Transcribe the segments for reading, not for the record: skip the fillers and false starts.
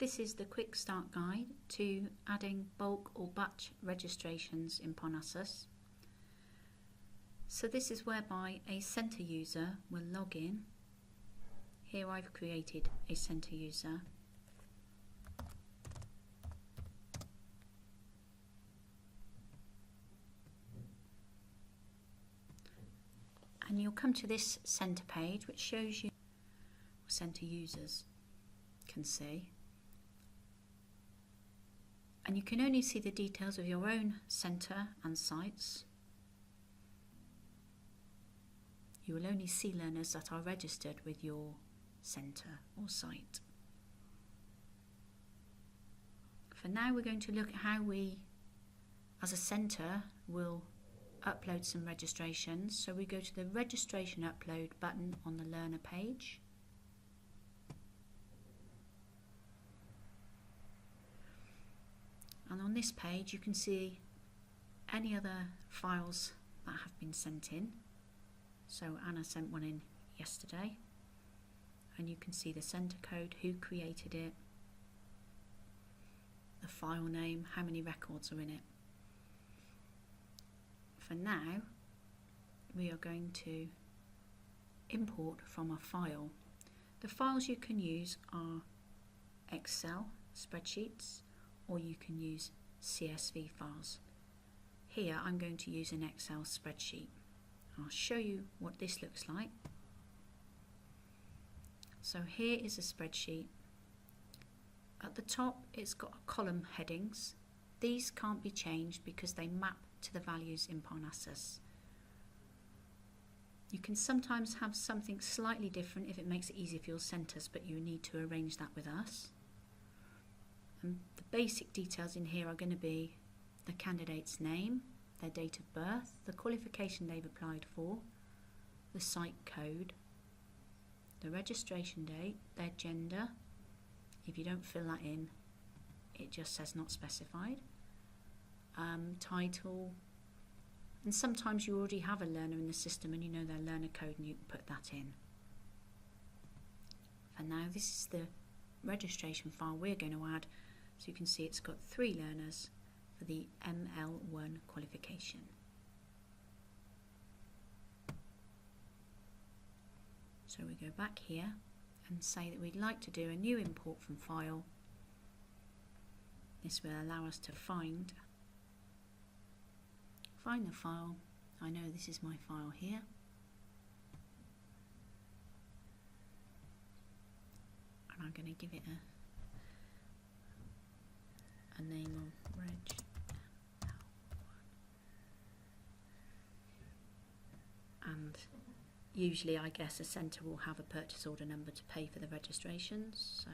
This is the quick start guide to adding bulk or batch registrations in Parnassus. So this is whereby a centre user will log in. Here I've created a centre user. And you'll come to this centre page which shows you what centre users can see. And you can only see the details of your own centre and sites. You will only see learners that are registered with your centre or site. For now, we're going to look at how we, as a centre, will upload some registrations. So we go to the registration upload button on the learner page. And on this page you can see any other files that have been sent in. So Anna sent one in yesterday, and you can see the centre code, who created it, the file name, how many records are in it. For now, we are going to import from a file. The files you can use are Excel spreadsheets, or you can use CSV files. Here I'm going to use an Excel spreadsheet. I'll show you what this looks like. So here is a spreadsheet. At the top it's got column headings. These can't be changed because they map to the values in Parnassus. You can sometimes have something slightly different if it makes it easier for your centres, but you need to arrange that with us. And the basic details in here are going to be the candidate's name, their date of birth, the qualification they've applied for, the site code, the registration date, their gender. If you don't fill that in, it just says not specified. Title, and sometimes you already have a learner in the system and you know their learner code and you can put that in. For now, this is the registration file we're going to add. So you can see it's got 3 learners for the ML1 qualification. So we go back here and say that we'd like to do a new import from file. This will allow us to find the file. I know this is my file here. And I'm going to give it a name of reg. And usually I guess a centre will have a purchase order number to pay for the registrations, so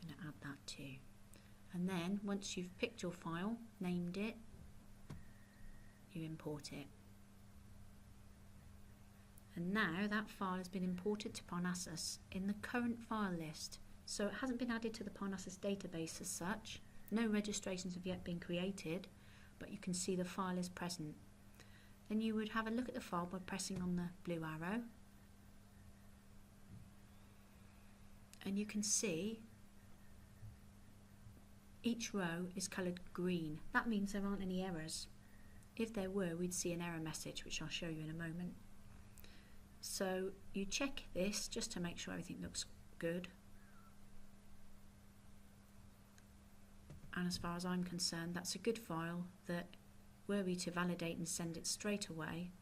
I'm going to add that too. And then once you've picked your file, named it, you import it. And now that file has been imported to Parnassus in the current file list. So it hasn't been added to the Parnassus database as such. No registrations have yet been created, but you can see the file is present. Then you would have a look at the file by pressing on the blue arrow. And you can see each row is coloured green. That means there aren't any errors. If there were, we'd see an error message, which I'll show you in a moment. So you check this just to make sure everything looks good. And as far as I'm concerned, that's a good file that, were we to validate and send it straight away,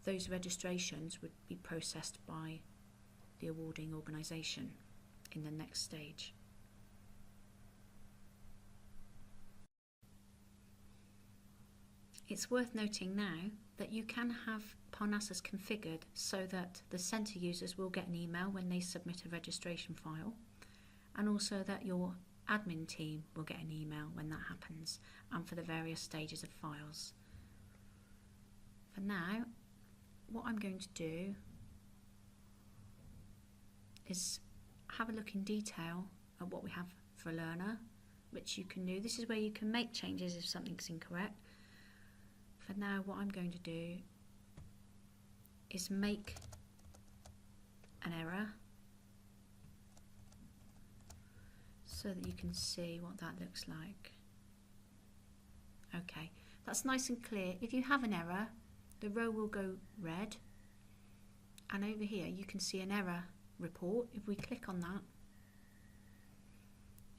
those registrations would be processed by the awarding organisation in the next stage. It's worth noting now that you can have Parnassus configured so that the centre users will get an email when they submit a registration file, and also that your admin team will get an email when that happens, and for the various stages of files. For now, what I'm going to do is have a look in detail at what we have for a learner, which you can do. This is where you can make changes if something's incorrect. For now, what I'm going to do is make an error so that you can see what that looks like. Okay, that's nice and clear. If you have an error, the row will go red, and over here you can see an error report. If we click on that,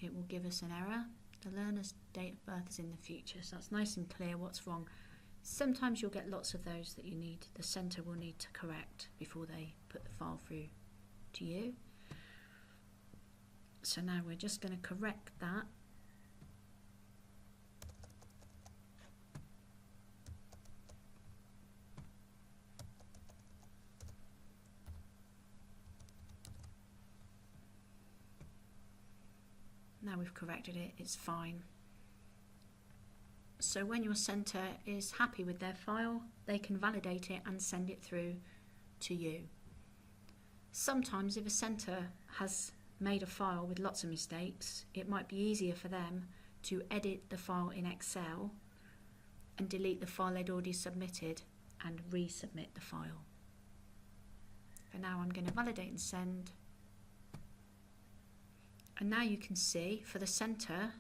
it will give us an error. The learner's date of birth is in the future, so that's nice and clear what's wrong. Sometimes you'll get lots of those that the centre will need to correct before they put the file through to you. So now we're just going to correct that. Now we've corrected it, it's fine. So when your centre is happy with their file, they can validate it and send it through to you. Sometimes if a centre has made a file with lots of mistakes, it might be easier for them to edit the file in Excel and delete the file they'd already submitted and resubmit the file. For now I'm going to validate and send. And now you can see for the centre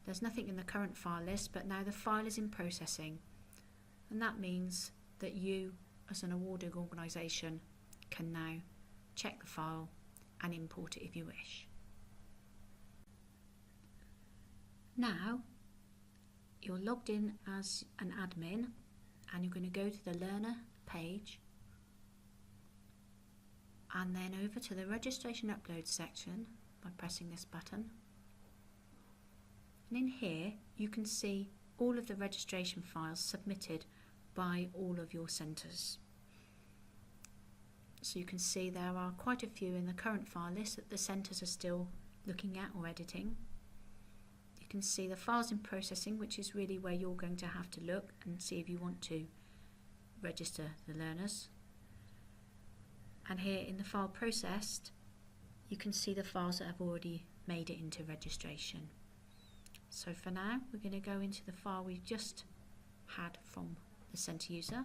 there's nothing in the current file list, but now the file is in processing, and that means that you as an awarding organisation can now check the file and import it if you wish. Now you're logged in as an admin and you're going to go to the learner page and then over to the registration upload section by pressing this button. And in here you can see all of the registration files submitted by all of your centres. So you can see there are quite a few in the current file list that the centres are still looking at or editing. You can see the files in processing, which is really where you're going to have to look and see if you want to register the learners. And here in the file processed, you can see the files that have already made it into registration. So for now, we're going to go into the file we've just had from the centre user.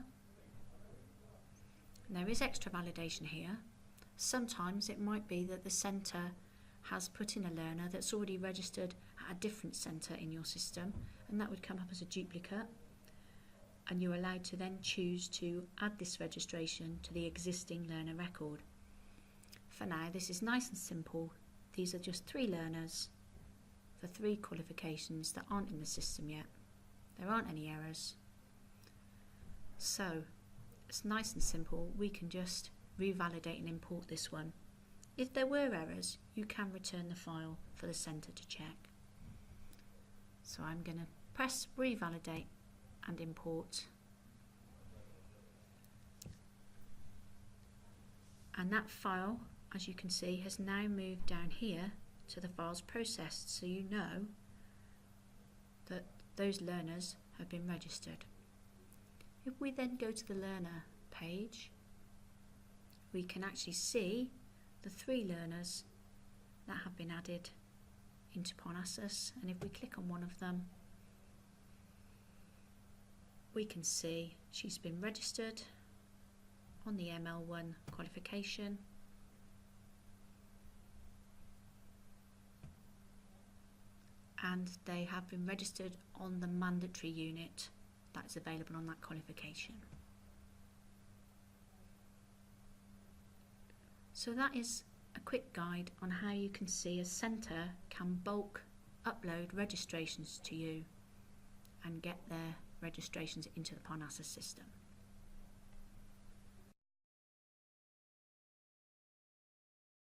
And there is extra validation here. Sometimes it might be that the centre has put in a learner that's already registered at a different centre in your system, and that would come up as a duplicate, and you're allowed to then choose to add this registration to the existing learner record. For now, this is nice and simple. These are just 3 learners for 3 qualifications that aren't in the system yet. There aren't any errors. So it's nice and simple. We can just revalidate and import this one. If there were errors, you can return the file for the centre to check. So I'm going to press revalidate and import. And that file, as you can see, has now moved down here to the files processed, so you know that those learners have been registered. If we then go to the learner page, we can actually see the 3 learners that have been added into Parnassus, and if we click on one of them, we can see she's been registered on the ML1 qualification. And they have been registered on the mandatory unit that is available on that qualification. So that is a quick guide on how you can see a centre can bulk upload registrations to you and get their registrations into the Parnassus system.